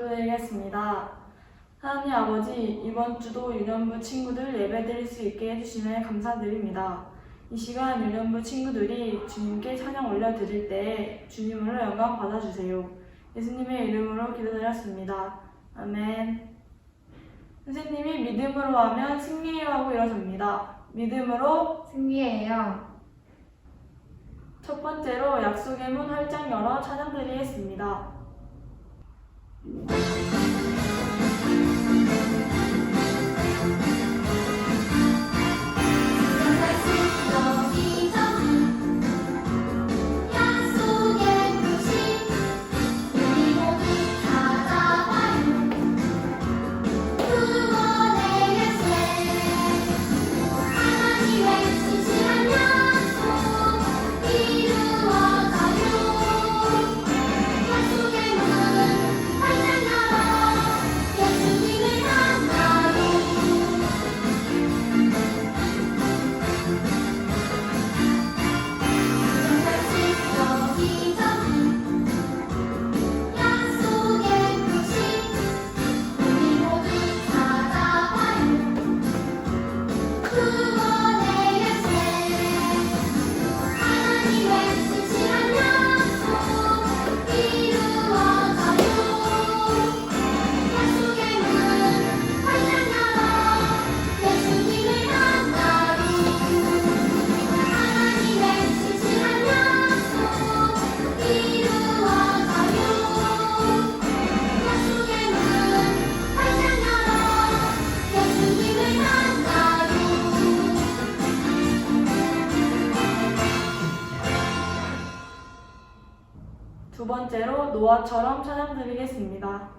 기도드리겠습니다. 하나님 아버지, 이번 주도 유년부 친구들 예배드릴 수 있게 해주시면 감사드립니다. 이 시간 유년부 친구들이 주님께 찬양 올려드릴 때 주님으로 영광 받아주세요. 예수님의 이름으로 기도드렸습니다. 아멘. 선생님이 믿음으로 하면 승리해요 하고 일어섭니다. 믿음으로 승리해요. 첫 번째로 약속의 문 활짝 열어 찬양드리겠습니다. 두 번째로 노아처럼 찬양드리겠습니다.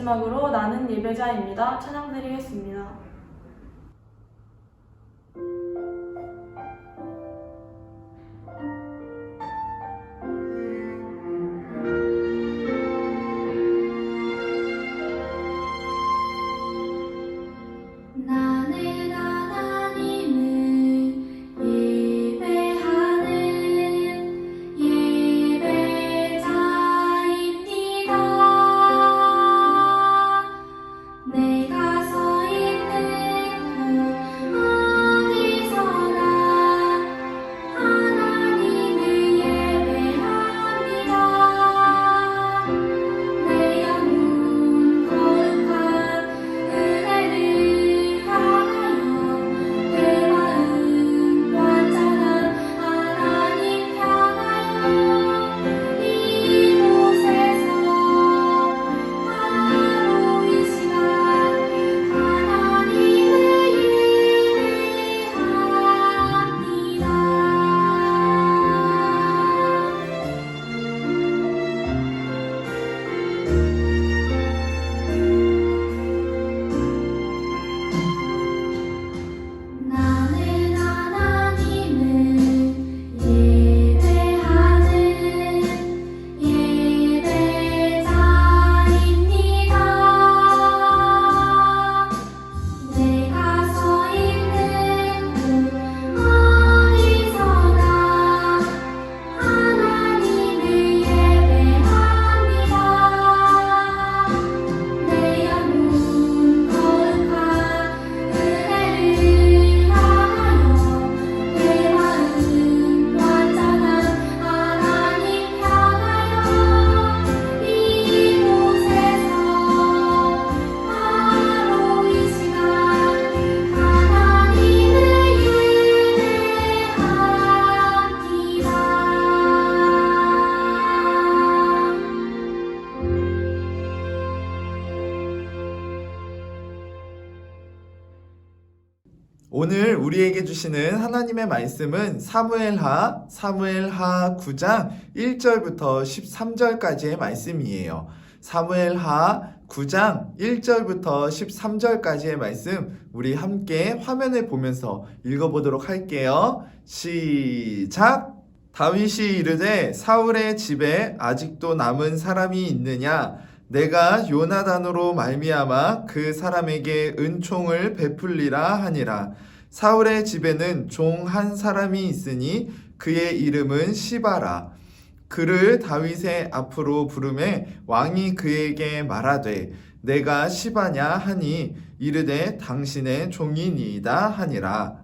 마지막으로 나는 예배자입니다. 찬양드리겠습니다. 내가 서 있는 오늘 우리에게 주시는 하나님의 말씀은 사무엘하 9장 1절부터 13절까지의 말씀이에요. 사무엘하 9장 1절부터 13절까지의 말씀 우리 함께 화면을 보면서 읽어보도록 할게요. 시작! 다윗이 이르되 사울의 집에 아직도 남은 사람이 있느냐? 내가 요나단으로 말미암아 그 사람에게 은총을 베풀리라 하니라. 사울의 집에는 종 한 사람이 있으니 그의 이름은 시바라. 그를 다윗의 앞으로 부르매 왕이 그에게 말하되 내가 시바냐 하니 이르되 당신의 종이니이다 하니라.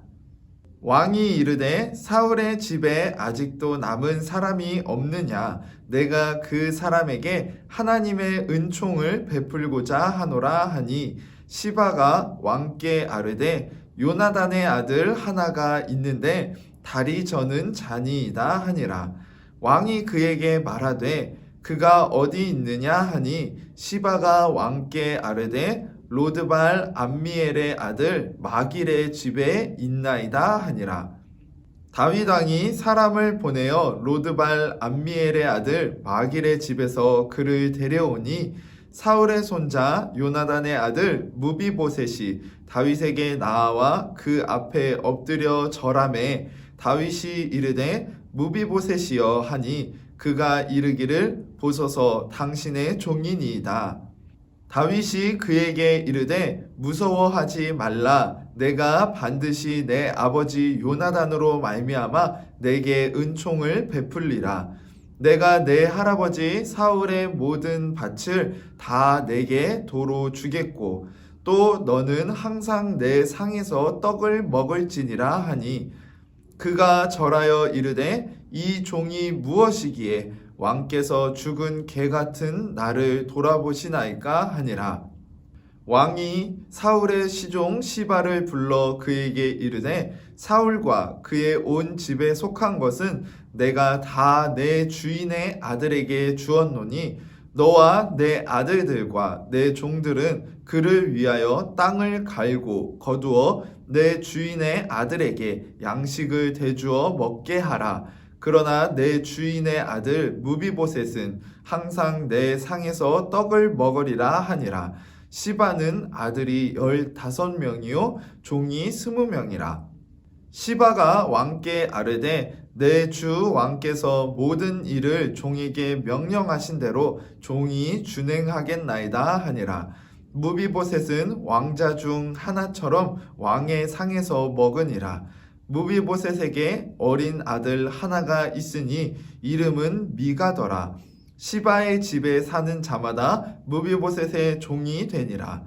왕이 이르되 사울의 집에 아직도 남은 사람이 없느냐? 내가 그 사람에게 하나님의 은총을 베풀고자 하노라 하니 시바가 왕께 아뢰되 요나단의 아들 하나가 있는데 다리 저는 자니이다 하니라. 왕이 그에게 말하되 그가 어디 있느냐 하니 시바가 왕께 아뢰되 로드발 암미엘의 아들 마길의 집에 있나이다 하니라. 다윗 왕이 사람을 보내어 로드발 암미엘의 아들 마길의 집에서 그를 데려오니 사울의 손자 요나단의 아들 무비보셋이 다윗에게 나아와 그 앞에 엎드려 절하매 다윗이 이르되 무비보셋이여 하니 그가 이르기를 보소서 당신의 종이니이다. 다윗이 그에게 이르되 무서워하지 말라. 내가 반드시 내 아버지 요나단으로 말미암아 내게 은총을 베풀리라. 내가 내 할아버지 사울의 모든 밭을 다 내게 도로 주겠고 또 너는 항상 내 상에서 떡을 먹을지니라 하니 그가 절하여 이르되 이 종이 무엇이기에 왕께서 죽은 개 같은 나를 돌아보시나이까 하니라. 왕이 사울의 시종 시바를 불러 그에게 이르되 사울과 그의 온 집에 속한 것은 내가 다 내 주인의 아들에게 주었노니 너와 내 아들들과 내 종들은 그를 위하여 땅을 갈고 거두어 내 주인의 아들에게 양식을 대주어 먹게 하라. 그러나 내 주인의 아들 무비보셋은 항상 내 상에서 떡을 먹으리라 하니라. 시바는 아들이 15명이요 종이 20명이라. 시바가 왕께 아뢰되 내 주 왕께서 모든 일을 종에게 명령하신 대로 종이 준행하겠나이다 하니라. 무비보셋은 왕자 중 하나처럼 왕의 상에서 먹으니라. 무비보셋에게 어린 아들 하나가 있으니 이름은 미가더라. 시바의 집에 사는 자마다 무비보셋의 종이 되니라.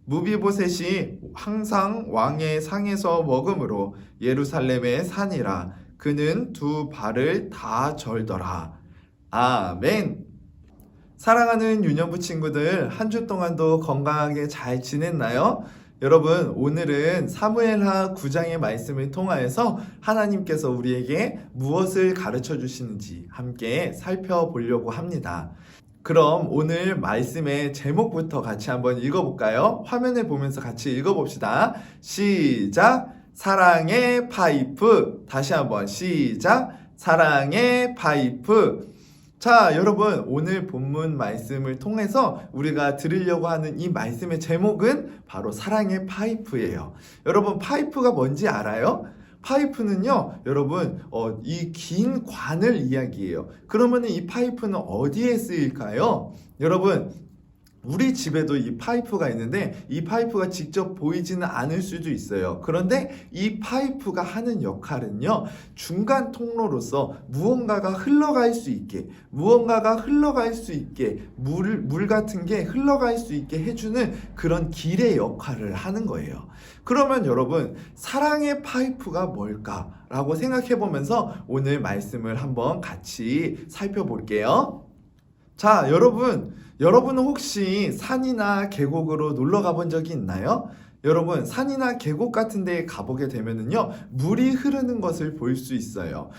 무비보셋이 항상 왕의 상에서 먹음으로 예루살렘에 사니라. 그는 두 발을 다 절더라. 아멘. 사랑하는 유년부 친구들, 한 주 동안도 건강하게 잘 지냈나요? 여러분, 오늘은 사무엘하 9장의 말씀을 통하여서 하나님께서 우리에게 무엇을 가르쳐 주시는지 함께 살펴보려고 합니다. 그럼 오늘 말씀의 제목부터 같이 한번 읽어볼까요? 화면을 보면서 같이 읽어봅시다. 시작! 사랑의 파이프. 다시 한번 시작! 사랑의 파이프. 자, 여러분, 오늘 본문 말씀을 통해서 우리가 들으려고 하는 이 말씀의 제목은 바로 사랑의 파이프예요. 여러분, 파이프가 뭔지 알아요? 파이프는요, 여러분, 이 긴 관을 이야기해요. 그러면 이 파이프는 어디에 쓰일까요? 여러분, 우리 집에도 이 파이프가 있는데 이 파이프가 직접 보이지는 않을 수도 있어요. 그런데 이 파이프가 하는 역할은요, 중간 통로로서 무언가가 흘러갈 수 있게 물 같은 게 흘러갈 수 있게 해주는 그런 길의 역할을 하는 거예요. 그러면 여러분, 사랑의 파이프가 뭘까라고 생각해 보면서 오늘 말씀을 한번 같이 살펴볼게요. 자, 여러분은 혹시 산이나 계곡으로 놀러 가본 적이 있나요? 여러분 산이나 계곡 같은 데에 가보게 되면은요 물이 흐르는 것을 볼 수 있어요.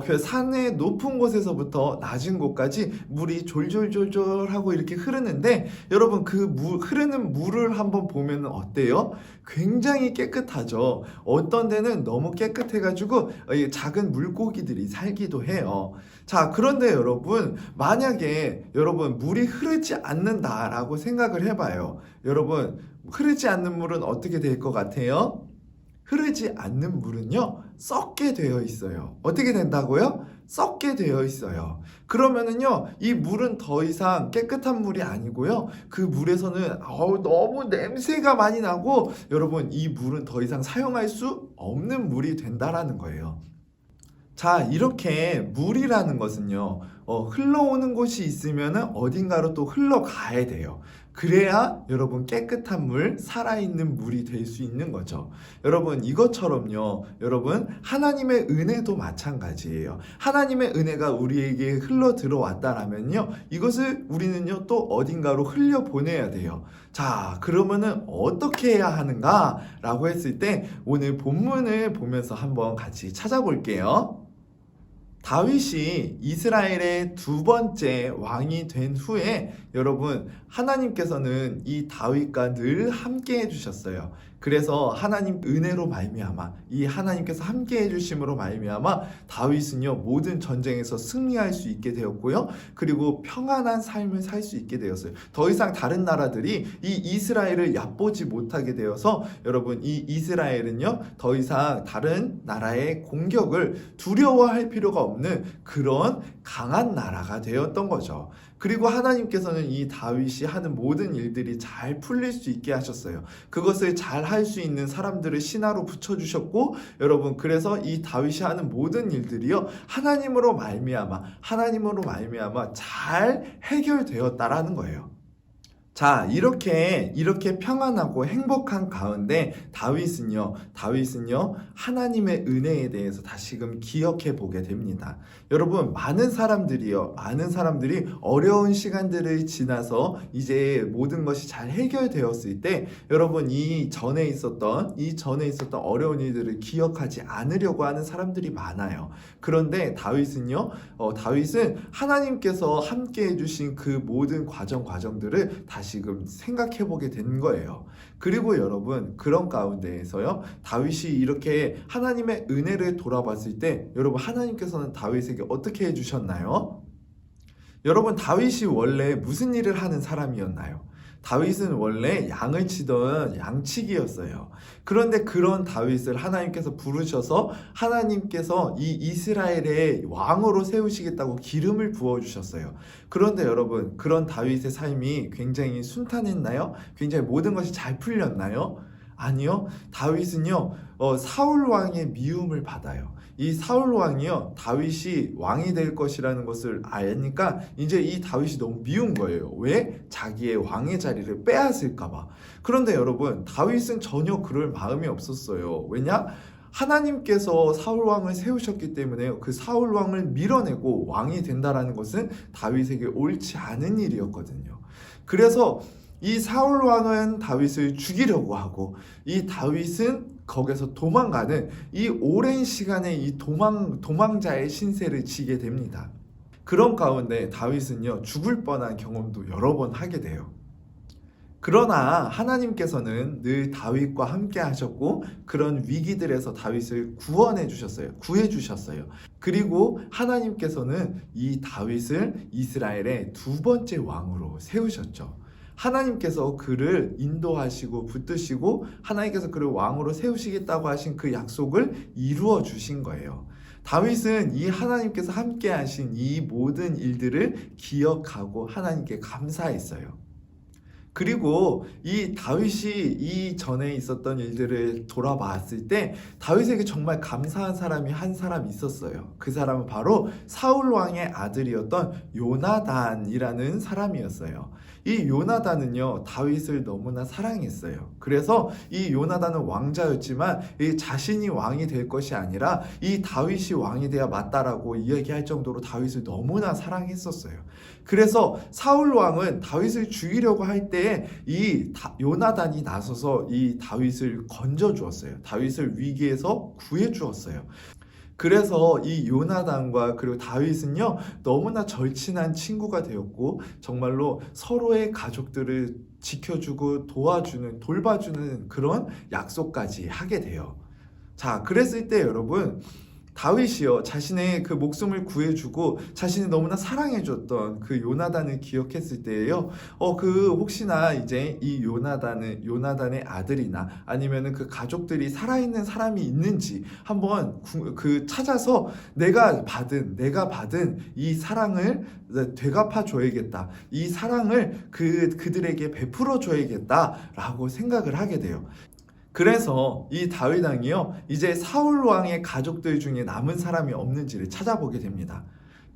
그 산의 높은 곳에서부터 낮은 곳까지 물이 졸졸졸졸 하고 이렇게 흐르는데 여러분 그 흐르는 물을 한번 보면은 어때요? 굉장히 깨끗하죠. 어떤 데는 너무 깨끗해가지고 작은 물고기들이 살기도 해요. 자, 그런데 여러분 만약에 여러분 물이 흐르지 않는다라고 생각을 해봐요. 여러분 흐르지 않는 물은 어떻게 될 것 같아요? 흐르지 않는 물은요 썩게 되어 있어요. 어떻게 된다고요? 썩게 되어 있어요. 그러면은요 이 물은 더 이상 깨끗한 물이 아니고요 그 물에서는 너무 냄새가 많이 나고 여러분 이 물은 더 이상 사용할 수 없는 물이 된다라는 거예요. 자, 이렇게 물이라는 것은요, 흘러오는 곳이 있으면 어딘가로 또 흘러가야 돼요. 그래야 여러분 깨끗한 물, 살아있는 물이 될 수 있는 거죠. 여러분, 이것처럼요, 여러분, 하나님의 은혜도 마찬가지예요. 하나님의 은혜가 우리에게 흘러 들어왔다라면요, 이것을 우리는요, 또 어딘가로 흘려 보내야 돼요. 자, 그러면은 어떻게 해야 하는가? 라고 했을 때, 오늘 본문을 보면서 한번 같이 찾아볼게요. 다윗이 이스라엘의 두 번째 왕이 된 후에 여러분 하나님께서는 이 다윗과 늘 함께 해주셨어요. 그래서 하나님 은혜로 말미암아 이 하나님께서 함께 해주심으로 말미암아 다윗은요 모든 전쟁에서 승리할 수 있게 되었고요. 그리고 평안한 삶을 살 수 있게 되었어요. 더 이상 다른 나라들이 이 이스라엘을 얕보지 못하게 되어서 여러분 이 이스라엘은요 더 이상 다른 나라의 공격을 두려워할 필요가 없는 그런 강한 나라가 되었던 거죠. 그리고 하나님께서는 이 다윗이 하는 모든 일들이 잘 풀릴 수 있게 하셨어요. 그것을 잘 할 수 있는 사람들을 신하로 붙여주셨고 여러분 그래서 이 다윗이 하는 모든 일들이요 하나님으로 말미암아 잘 해결되었다라는 거예요. 자, 이렇게 평안하고 행복한 가운데 다윗은요 하나님의 은혜에 대해서 다시금 기억해 보게 됩니다. 여러분 많은 사람들이 어려운 시간들을 지나서 이제 모든 것이 잘 해결되었을 때 여러분 이 전에 있었던 어려운 일들을 기억하지 않으려고 하는 사람들이 많아요. 그런데 다윗은 하나님께서 함께 해주신 그 모든 과정들을 다시금 생각해 보게 된 거예요. 그리고 여러분 그런 가운데에서요 다윗이 이렇게 하나님의 은혜를 돌아봤을 때 여러분 하나님께서는 다윗에게 어떻게 해주셨나요? 여러분 다윗이 원래 무슨 일을 하는 사람이었나요? 다윗은 원래 양을 치던 양치기였어요. 그런데 그런 다윗을 하나님께서 부르셔서 하나님께서 이 이스라엘의 왕으로 세우시겠다고 기름을 부어주셨어요. 그런데 여러분 그런 다윗의 삶이 굉장히 순탄했나요? 굉장히 모든 것이 잘 풀렸나요? 아니요. 다윗은요 사울 왕의 미움을 받아요. 이 사울 왕이요 다윗이 왕이 될 것이라는 것을 아니까 이제 이 다윗이 너무 미운 거예요. 왜? 자기의 왕의 자리를 빼앗을까 봐. 그런데 여러분 다윗은 전혀 그럴 마음이 없었어요. 왜냐? 하나님께서 사울 왕을 세우셨기 때문에 그 사울 왕을 밀어내고 왕이 된다라는 것은 다윗에게 옳지 않은 일이었거든요. 그래서 이 사울 왕은 다윗을 죽이려고 하고 이 다윗은 거기서 도망가는 이 오랜 시간의 이 도망자의 신세를 지게 됩니다. 그런 가운데 다윗은요 죽을 뻔한 경험도 여러 번 하게 돼요. 그러나 하나님께서는 늘 다윗과 함께 하셨고 그런 위기들에서 다윗을 구해 주셨어요. 그리고 하나님께서는 이 다윗을 이스라엘의 두 번째 왕으로 세우셨죠. 하나님께서 그를 인도하시고 붙드시고 하나님께서 그를 왕으로 세우시겠다고 하신 그 약속을 이루어 주신 거예요. 다윗은 이 하나님께서 함께 하신 이 모든 일들을 기억하고 하나님께 감사했어요. 그리고 이 다윗이 이 전에 있었던 일들을 돌아봤을 때 다윗에게 정말 감사한 사람이 한 사람이 있었어요. 그 사람은 바로 사울 왕의 아들이었던 요나단이라는 사람이었어요. 이 요나단은요 다윗을 너무나 사랑했어요. 그래서 이 요나단은 왕자였지만 이 자신이 왕이 될 것이 아니라 이 다윗이 왕이 돼야 맞다라고 이야기할 정도로 다윗을 너무나 사랑했었어요. 그래서 사울 왕은 다윗을 죽이려고 할 때에 이 요나단이 나서서 이 다윗을 건져 주었어요. 다윗을 위기에서 구해 주었어요. 그래서 이 요나단과 그리고 다윗은요 너무나 절친한 친구가 되었고 정말로 서로의 가족들을 지켜주고 도와주는 돌봐주는 그런 약속까지 하게 돼요. 자, 그랬을 때 여러분 다윗이요 자신의 그 목숨을 구해주고 자신이 너무나 사랑해줬던 그 요나단을 기억했을 때에요 그 혹시나 이제 이 요나단의 아들이나 아니면은 그 가족들이 살아있는 사람이 있는지 한번 그 찾아서 내가 받은 이 사랑을 되갚아 줘야겠다, 이 사랑을 그들에게 베풀어 줘야겠다라고 생각을 하게 돼요. 그래서 이 다윗 왕이요 이제 사울 왕의 가족들 중에 남은 사람이 없는지를 찾아보게 됩니다.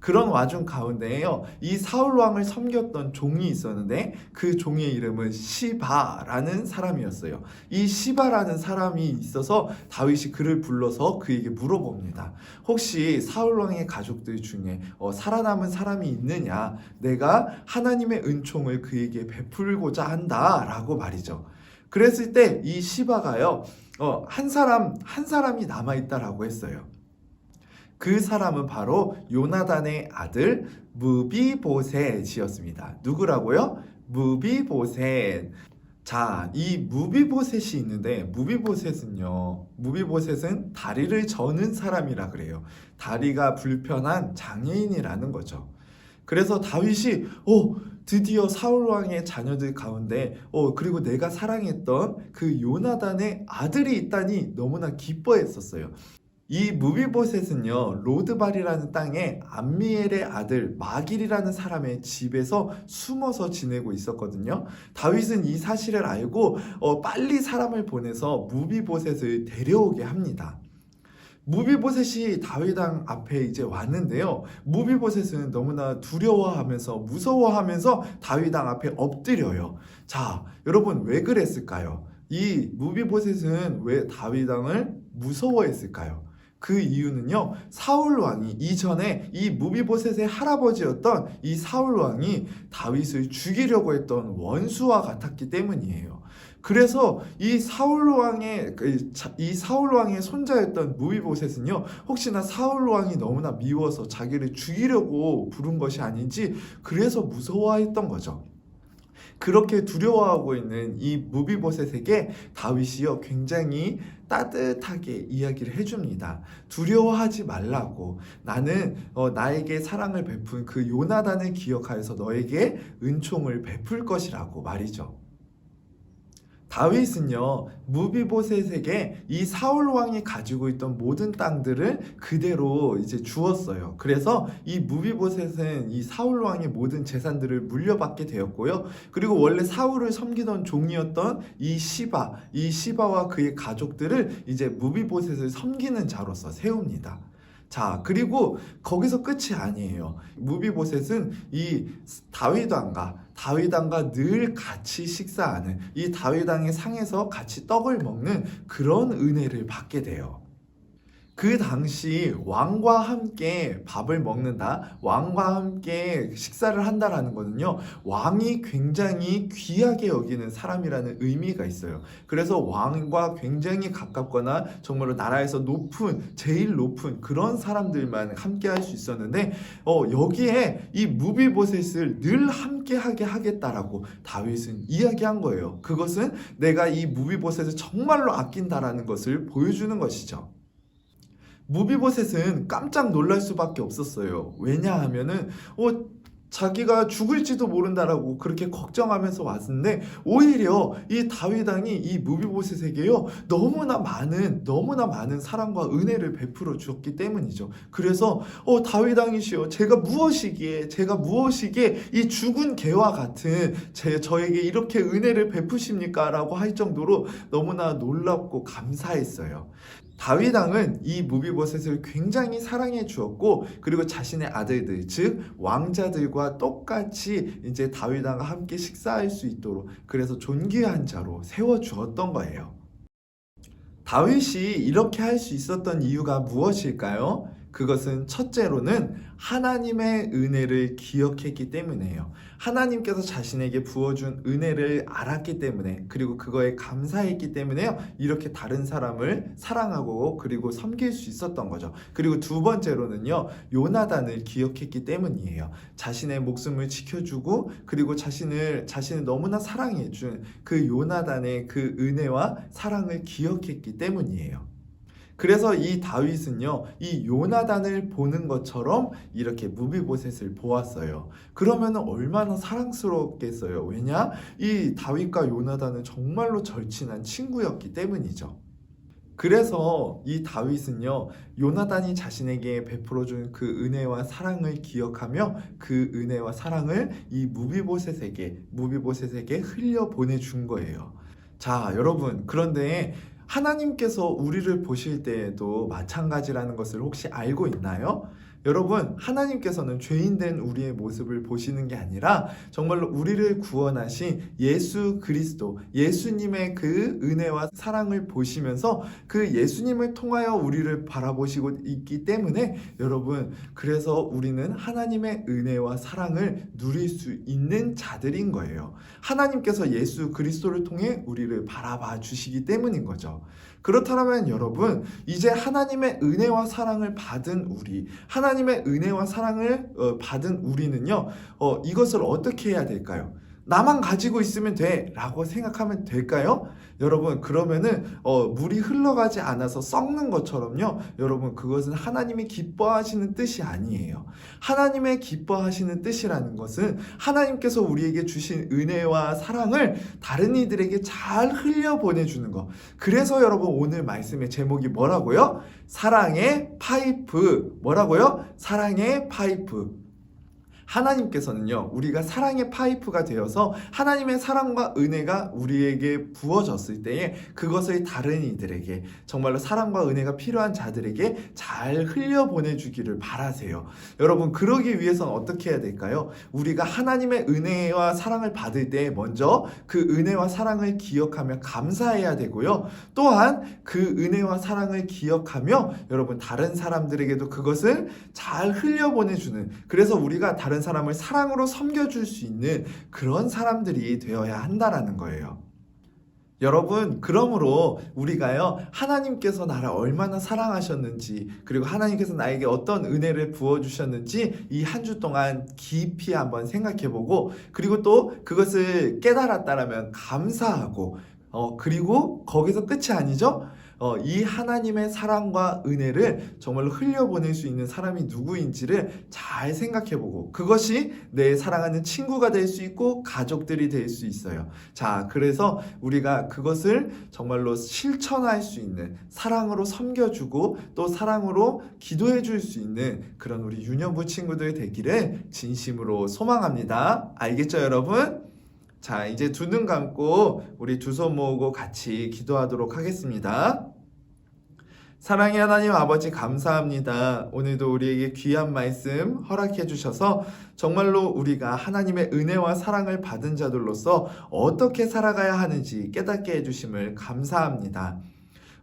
그런 와중 가운데에요 이 사울 왕을 섬겼던 종이 있었는데 그 종의 이름은 시바라는 사람이었어요. 이 시바라는 사람이 있어서 다윗이 그를 불러서 그에게 물어봅니다. 혹시 사울 왕의 가족들 중에 살아남은 사람이 있느냐, 내가 하나님의 은총을 그에게 베풀고자 한다라고 말이죠. 그랬을 때 이 시바가요 한 사람이 남아있다라고 했어요. 그 사람은 바로 요나단의 아들 무비보셋이었습니다. 누구라고요? 무비보셋. 자, 이 무비보셋이 있는데 무비보셋은 다리를 저는 사람이라 그래요. 다리가 불편한 장애인이라는 거죠. 그래서 다윗이 드디어 사울 왕의 자녀들 가운데 그리고 내가 사랑했던 그 요나단의 아들이 있다니 너무나 기뻐했었어요. 이 무비보셋은요 로드발이라는 땅에 암미엘의 아들 마길이라는 사람의 집에서 숨어서 지내고 있었거든요. 다윗은 이 사실을 알고 빨리 사람을 보내서 무비보셋을 데려오게 합니다. 무비보셋이 다윗 왕 앞에 이제 왔는데요 무비보셋은 너무나 두려워하면서 무서워하면서 다윗 왕 앞에 엎드려요. 자, 여러분 왜 그랬을까요? 이 무비보셋은 왜 다윗 왕을 무서워했을까요? 그 이유는요 사울 왕이 이전에 이 무비보셋의 할아버지였던 이 사울 왕이 다윗을 죽이려고 했던 원수와 같았기 때문이에요. 그래서 이 사울 왕의 손자였던 무비보셋은요 혹시나 사울 왕이 너무나 미워서 자기를 죽이려고 부른 것이 아닌지 그래서 무서워했던 거죠. 그렇게 두려워하고 있는 이 무비보셋에게 다윗이요 굉장히 따뜻하게 이야기를 해줍니다. 두려워하지 말라고, 나는 나에게 사랑을 베푼 그 요나단을 기억하여서 너에게 은총을 베풀 것이라고 말이죠. 다윗은요 무비보셋에게 이 사울 왕이 가지고 있던 모든 땅들을 그대로 이제 주었어요. 그래서 이 무비보셋은 이 사울 왕의 모든 재산들을 물려받게 되었고요. 그리고 원래 사울을 섬기던 종이었던 이 시바와 그의 가족들을 이제 무비보셋을 섬기는 자로서 세웁니다. 자, 그리고 거기서 끝이 아니에요. 무비보셋은 이 다윗 왕과 늘 같이 식사하는, 이 다윗 왕의 상에서 같이 떡을 먹는 그런 은혜를 받게 돼요. 그 당시 왕과 함께 밥을 먹는다, 왕과 함께 식사를 한다라는 것은요 왕이 굉장히 귀하게 여기는 사람이라는 의미가 있어요. 그래서 왕과 굉장히 가깝거나 정말로 나라에서 제일 높은 그런 사람들만 함께 할 수 있었는데 여기에 이 무비보셋을 늘 함께 하게 하겠다라고 다윗은 이야기한 거예요. 그것은 내가 이 무비보셋을 정말로 아낀다라는 것을 보여주는 것이죠. 무비보셋은 깜짝 놀랄 수밖에 없었어요. 왜냐하면은 자기가 죽을지도 모른다라고 그렇게 걱정하면서 왔는데 오히려 이 다윗 왕이 이 무비보셋에게요 너무나 많은 사랑과 은혜를 베풀어 주었기 때문이죠. 그래서 다윗 왕이시여, 제가 무엇이기에 이 죽은 개와 같은 저에게 이렇게 은혜를 베푸십니까? 라고 할 정도로 너무나 놀랍고 감사했어요. 다윗 왕은 이 무비보셋을 굉장히 사랑해 주었고, 그리고 자신의 아들들, 즉 왕자들과 똑같이 이제 다윗 왕과 함께 식사할 수 있도록 그래서 존귀한 자로 세워 주었던 거예요. 다윗이 이렇게 할 수 있었던 이유가 무엇일까요? 그것은 첫째로는 하나님의 은혜를 기억했기 때문이에요. 하나님께서 자신에게 부어준 은혜를 알았기 때문에, 그리고 그거에 감사했기 때문에요, 이렇게 다른 사람을 사랑하고 그리고 섬길 수 있었던 거죠. 그리고 두 번째로는요, 요나단을 기억했기 때문이에요. 자신의 목숨을 지켜주고 그리고 자신을 너무나 사랑해준 그 요나단의 그 은혜와 사랑을 기억했기 때문이에요. 그래서 이 다윗은요, 이 요나단을 보는 것처럼 이렇게 무비보셋을 보았어요. 그러면 얼마나 사랑스럽겠어요. 왜냐? 이 다윗과 요나단은 정말로 절친한 친구였기 때문이죠. 그래서 이 다윗은요, 요나단이 자신에게 베풀어준 그 은혜와 사랑을 기억하며 그 은혜와 사랑을 이 무비보셋에게 흘려 보내준 거예요. 자, 여러분, 그런데 하나님께서 우리를 보실 때에도 마찬가지라는 것을 혹시 알고 있나요? 여러분, 하나님께서는 죄인된 우리의 모습을 보시는 게 아니라 정말로 우리를 구원하신 예수 그리스도, 예수님의 그 은혜와 사랑을 보시면서 그 예수님을 통하여 우리를 바라보시고 있기 때문에, 여러분, 그래서 우리는 하나님의 은혜와 사랑을 누릴 수 있는 자들인 거예요. 하나님께서 예수 그리스도를 통해 우리를 바라봐 주시기 때문인 거죠. 그렇다면 여러분, 이제 하나님의 은혜와 사랑을 받은 우리, 하나님의 은혜와 사랑을 받은 우리는요, 이것을 어떻게 해야 될까요? 나만 가지고 있으면 돼 라고 생각하면 될까요? 여러분, 그러면은 물이 흘러가지 않아서 썩는 것처럼요, 여러분, 그것은 하나님이 기뻐하시는 뜻이 아니에요. 하나님의 기뻐하시는 뜻이라는 것은 하나님께서 우리에게 주신 은혜와 사랑을 다른 이들에게 잘 흘려보내주는 것. 그래서 여러분, 오늘 말씀의 제목이 뭐라고요? 사랑의 파이프. 뭐라고요? 사랑의 파이프. 하나님께서는요, 우리가 사랑의 파이프가 되어서 하나님의 사랑과 은혜가 우리에게 부어졌을 때에 그것을 다른 이들에게, 정말로 사랑과 은혜가 필요한 자들에게 잘 흘려보내주기를 바라세요. 여러분, 그러기 위해서는 어떻게 해야 될까요? 우리가 하나님의 은혜와 사랑을 받을 때 먼저 그 은혜와 사랑을 기억하며 감사해야 되고요, 또한 그 은혜와 사랑을 기억하며 여러분, 다른 사람들에게도 그것을 잘 흘려보내주는, 그래서 우리가 다른 사람을 사랑으로 섬겨줄 수 있는 그런 사람들이 되어야 한다라는 거예요. 여러분, 그러므로 우리가요, 하나님께서 나를 얼마나 사랑하셨는지, 그리고 하나님께서 나에게 어떤 은혜를 부어주셨는지 이 한 주 동안 깊이 한번 생각해보고, 그리고 또 그것을 깨달았다라면 감사하고, 그리고 거기서 끝이 아니죠? 이 하나님의 사랑과 은혜를 정말로 흘려보낼 수 있는 사람이 누구인지를 잘 생각해보고, 그것이 내 사랑하는 친구가 될 수 있고 가족들이 될 수 있어요. 자, 그래서 우리가 그것을 정말로 실천할 수 있는, 사랑으로 섬겨주고 또 사랑으로 기도해줄 수 있는 그런 우리 유년부 친구들 되기를 진심으로 소망합니다. 알겠죠, 여러분? 자, 이제 두 눈 감고 우리 두 손 모으고 같이 기도하도록 하겠습니다. 사랑의 하나님 아버지, 감사합니다. 오늘도 우리에게 귀한 말씀 허락해 주셔서 정말로 우리가 하나님의 은혜와 사랑을 받은 자들로서 어떻게 살아가야 하는지 깨닫게 해주심을 감사합니다.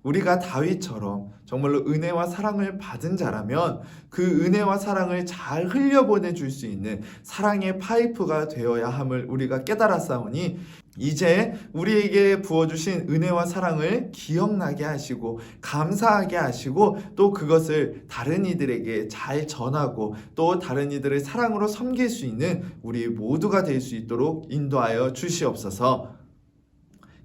우리가 다윗처럼 정말로 은혜와 사랑을 받은 자라면 그 은혜와 사랑을 잘 흘려보내줄 수 있는 사랑의 파이프가 되어야 함을 우리가 깨달았사오니, 이제 우리에게 부어주신 은혜와 사랑을 기억나게 하시고 감사하게 하시고, 또 그것을 다른 이들에게 잘 전하고 또 다른 이들을 사랑으로 섬길 수 있는 우리 모두가 될 수 있도록 인도하여 주시옵소서.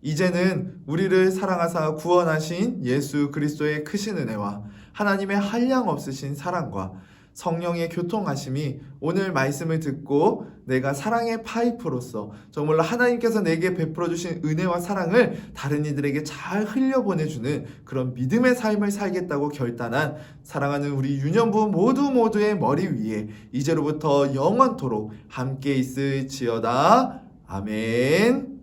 이제는 우리를 사랑하사 구원하신 예수 그리스도의 크신 은혜와 하나님의 한량없으신 사랑과 성령의 교통하심이 오늘 말씀을 듣고 내가 사랑의 파이프로서 정말로 하나님께서 내게 베풀어 주신 은혜와 사랑을 다른 이들에게 잘 흘려보내주는 그런 믿음의 삶을 살겠다고 결단한 사랑하는 우리 유년부 모두의 머리 위에 이제로부터 영원토록 함께 있을지어다. 아멘.